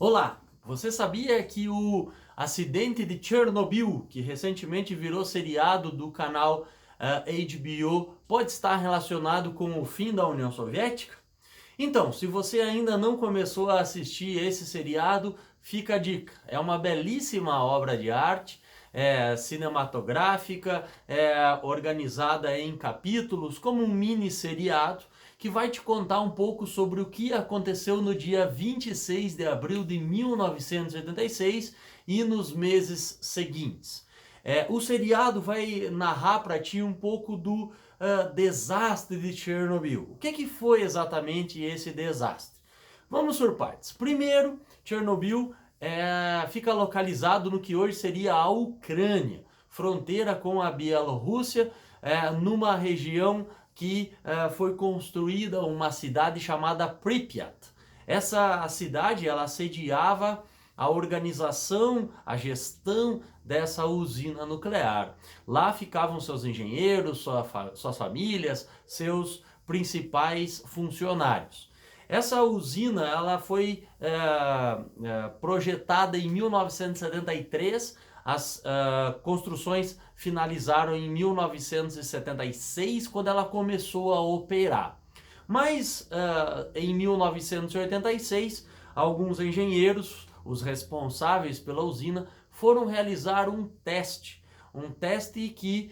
Olá, você sabia que o acidente de Chernobyl, que recentemente virou seriado do canal HBO, pode estar relacionado com o fim da União Soviética? Então, se você ainda não começou a assistir esse seriado, fica a dica. É uma belíssima obra de arte, cinematográfica, organizada em capítulos, como um mini seriado, que vai te contar um pouco sobre o que aconteceu no dia 26 de abril de 1986 e nos meses seguintes. O seriado vai narrar para ti um pouco do desastre de Chernobyl. O que foi exatamente esse desastre? Vamos por partes. Primeiro, Chernobyl fica localizado no que hoje seria a Ucrânia, fronteira com a Bielorrússia, numa região que foi construída uma cidade chamada Pripyat. Essa cidade ela sediava a organização, a gestão dessa usina nuclear. Lá ficavam seus engenheiros, suas famílias, seus principais funcionários. Essa usina ela foi projetada em 1973, as construções finalizaram em 1976, quando ela começou a operar. Mas em 1986, alguns engenheiros, os responsáveis pela usina, foram realizar um teste que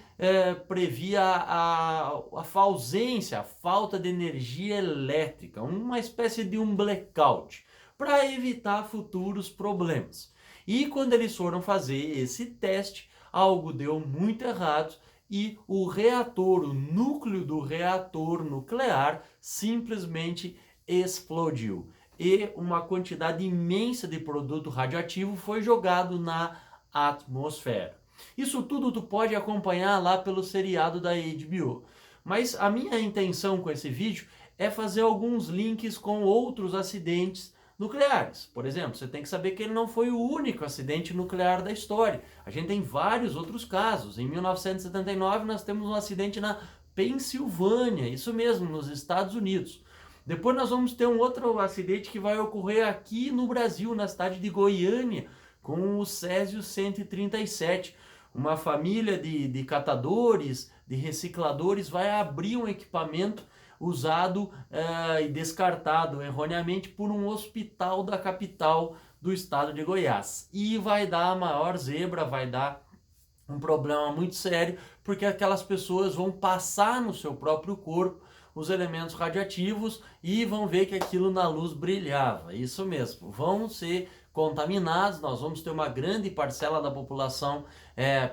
previa a ausência, a falta de energia elétrica, uma espécie de um blackout, para evitar futuros problemas. E quando eles foram fazer esse teste, algo deu muito errado e o reator, o núcleo do reator nuclear, simplesmente explodiu. E uma quantidade imensa de produto radioativo foi jogado na atmosfera. Isso tudo tu pode acompanhar lá pelo seriado da HBO. Mas a minha intenção com esse vídeo é fazer alguns links com outros acidentes nucleares. Por exemplo, você tem que saber que ele não foi o único acidente nuclear da história. A gente tem vários outros casos. Em 1979 nós temos um acidente na Pensilvânia, isso mesmo, nos Estados Unidos. Depois nós vamos ter um outro acidente que vai ocorrer aqui no Brasil, na cidade de Goiânia, com o Césio 137. Uma família de catadores, de recicladores, vai abrir um equipamento usado e descartado erroneamente por um hospital da capital do estado de Goiás. E vai dar a maior zebra, vai dar um problema muito sério, porque aquelas pessoas vão passar no seu próprio corpo os elementos radioativos e vão ver que aquilo na luz brilhava. Isso mesmo, vão ser contaminados, nós vamos ter uma grande parcela da população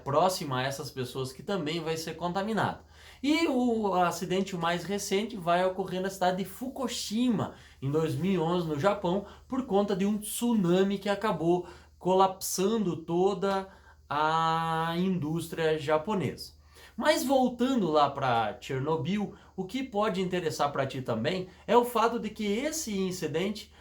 próxima a essas pessoas que também vai ser contaminada. E o acidente mais recente vai ocorrer na cidade de Fukushima, em 2011, no Japão, por conta de um tsunami que acabou colapsando toda a indústria japonesa. Mas voltando lá para Chernobyl, o que pode interessar para ti também é o fato de que esse incidente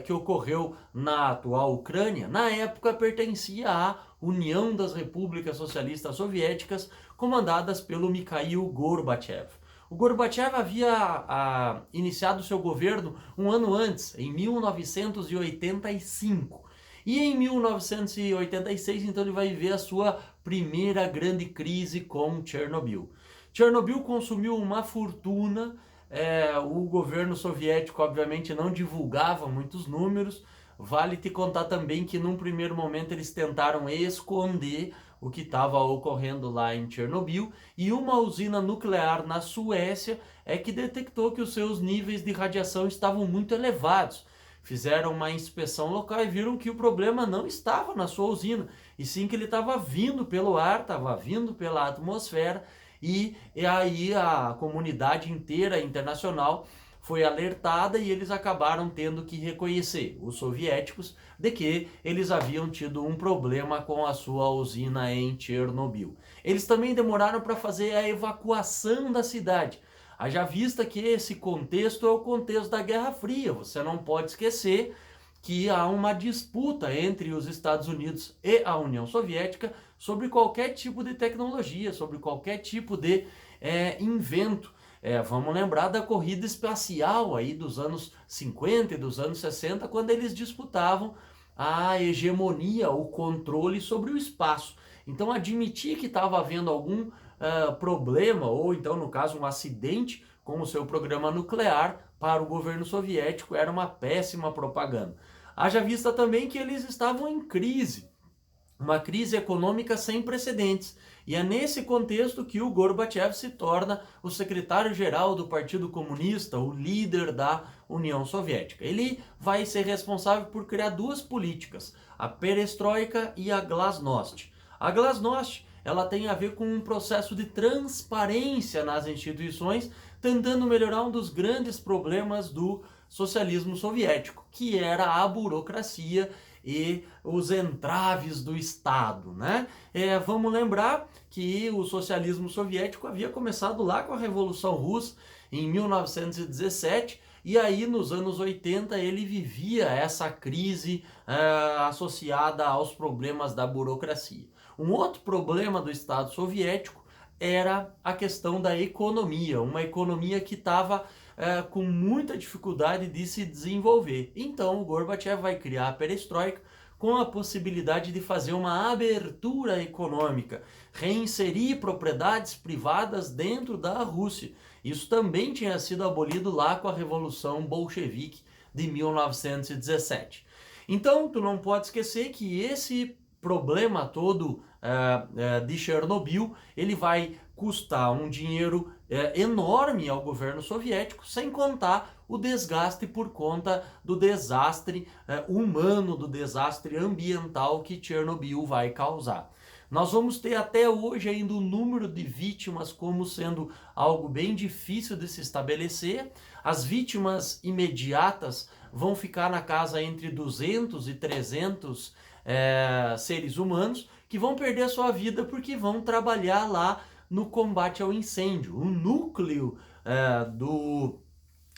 que ocorreu na atual Ucrânia, na época pertencia à União das Repúblicas Socialistas Soviéticas, comandadas pelo Mikhail Gorbachev. O Gorbachev havia iniciado seu governo um ano antes, em 1985. E em 1986, então, ele vai viver a sua primeira grande crise com Chernobyl. Chernobyl consumiu uma fortuna, o governo soviético, obviamente, não divulgava muitos números. Vale te contar também que, num primeiro momento, eles tentaram esconder o que estava ocorrendo lá em Chernobyl, e uma usina nuclear na Suécia é que detectou que os seus níveis de radiação estavam muito elevados. Fizeram uma inspeção local e viram que o problema não estava na sua usina, e sim que ele estava vindo pelo ar, estava vindo pela atmosfera, e aí a comunidade inteira internacional foi alertada e eles acabaram tendo que reconhecer, os soviéticos, de que eles haviam tido um problema com a sua usina em Chernobyl. Eles também demoraram para fazer a evacuação da cidade. Haja vista que esse contexto é o contexto da Guerra Fria. Você não pode esquecer que há uma disputa entre os Estados Unidos e a União Soviética sobre qualquer tipo de tecnologia, sobre qualquer tipo de invento. Vamos lembrar da corrida espacial aí dos anos 50 e dos anos 60, quando eles disputavam a hegemonia, o controle sobre o espaço. Então admitir que estava havendo algum problema, ou então no caso um acidente com o seu programa nuclear, para o governo soviético era uma péssima propaganda. Haja vista também que eles estavam em crise, uma crise econômica sem precedentes. E é nesse contexto que o Gorbachev se torna o secretário-geral do Partido Comunista, o líder da União Soviética. Ele vai ser responsável por criar duas políticas, a perestroika e a glasnost. A glasnost, ela tem a ver com um processo de transparência nas instituições, tentando melhorar um dos grandes problemas do socialismo soviético, que era a burocracia e os entraves do Estado, né? Vamos lembrar que o socialismo soviético havia começado lá com a Revolução Russa em 1917, e aí nos anos 80 ele vivia essa crise associada aos problemas da burocracia. Um outro problema do Estado soviético era a questão da economia, uma economia que estava com muita dificuldade de se desenvolver. Então o Gorbachev vai criar a perestroika com a possibilidade de fazer uma abertura econômica, reinserir propriedades privadas dentro da Rússia. Isso também tinha sido abolido lá com a Revolução Bolchevique de 1917. Então tu não pode esquecer que esse problema todo de Chernobyl, ele vai custar um dinheiro enorme ao governo soviético, sem contar o desgaste por conta do desastre humano, do desastre ambiental que Chernobyl vai causar. Nós vamos ter até hoje ainda o número de vítimas como sendo algo bem difícil de se estabelecer. As vítimas imediatas vão ficar na casa entre 200 e 300 seres humanos que vão perder a sua vida porque vão trabalhar lá no combate ao incêndio. O núcleo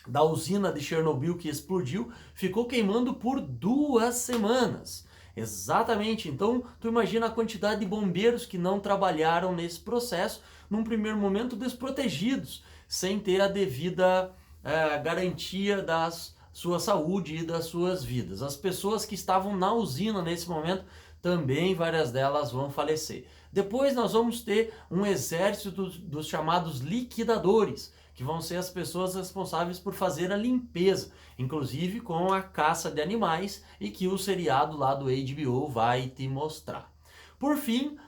da usina de Chernobyl que explodiu ficou queimando por 2 semanas. Exatamente, então tu imagina a quantidade de bombeiros que não trabalharam nesse processo, num primeiro momento desprotegidos, sem ter a devida garantia da sua saúde e das suas vidas. As pessoas que estavam na usina nesse momento, também várias delas vão falecer. Depois nós vamos ter um exército dos chamados liquidadores, que vão ser as pessoas responsáveis por fazer a limpeza, inclusive com a caça de animais, e que o seriado lá do HBO vai te mostrar. Por fim,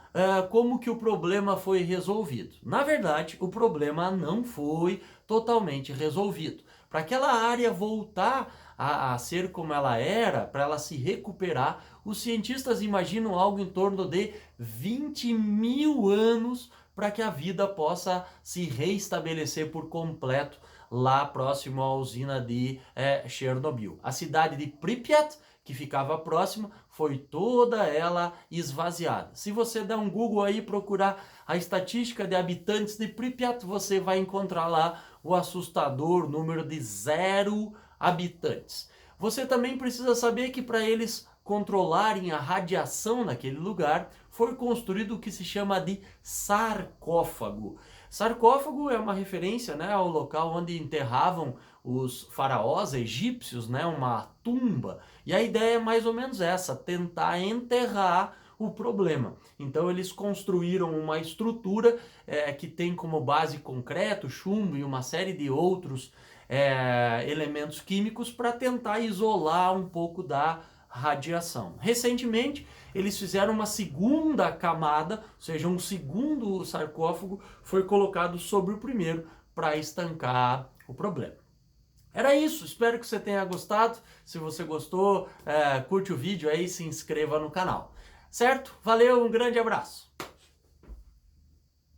como que o problema foi resolvido? Na verdade, o problema não foi totalmente resolvido. Para aquela área voltar a ser como ela era, para ela se recuperar, os cientistas imaginam algo em torno de 20 mil anos para que a vida possa se reestabelecer por completo lá próximo à usina de Chernobyl. A cidade de Pripyat, que ficava próxima, foi toda ela esvaziada. Se você der um Google aí e procurar a estatística de habitantes de Pripyat, você vai encontrar lá o assustador número de 0 habitantes. Você também precisa saber que para eles controlarem a radiação naquele lugar, foi construído o que se chama de sarcófago. Sarcófago é uma referência, né, ao local onde enterravam os faraós egípcios, né, uma tumba. E a ideia é mais ou menos essa, tentar enterrar o problema. Então eles construíram uma estrutura que tem como base concreto, chumbo e uma série de outros elementos químicos para tentar isolar um pouco da radiação. Recentemente, eles fizeram uma segunda camada, ou seja, um segundo sarcófago foi colocado sobre o primeiro para estancar o problema. Era isso, espero que você tenha gostado. Se você gostou, curte o vídeo aí e se inscreva no canal. Certo? Valeu, um grande abraço!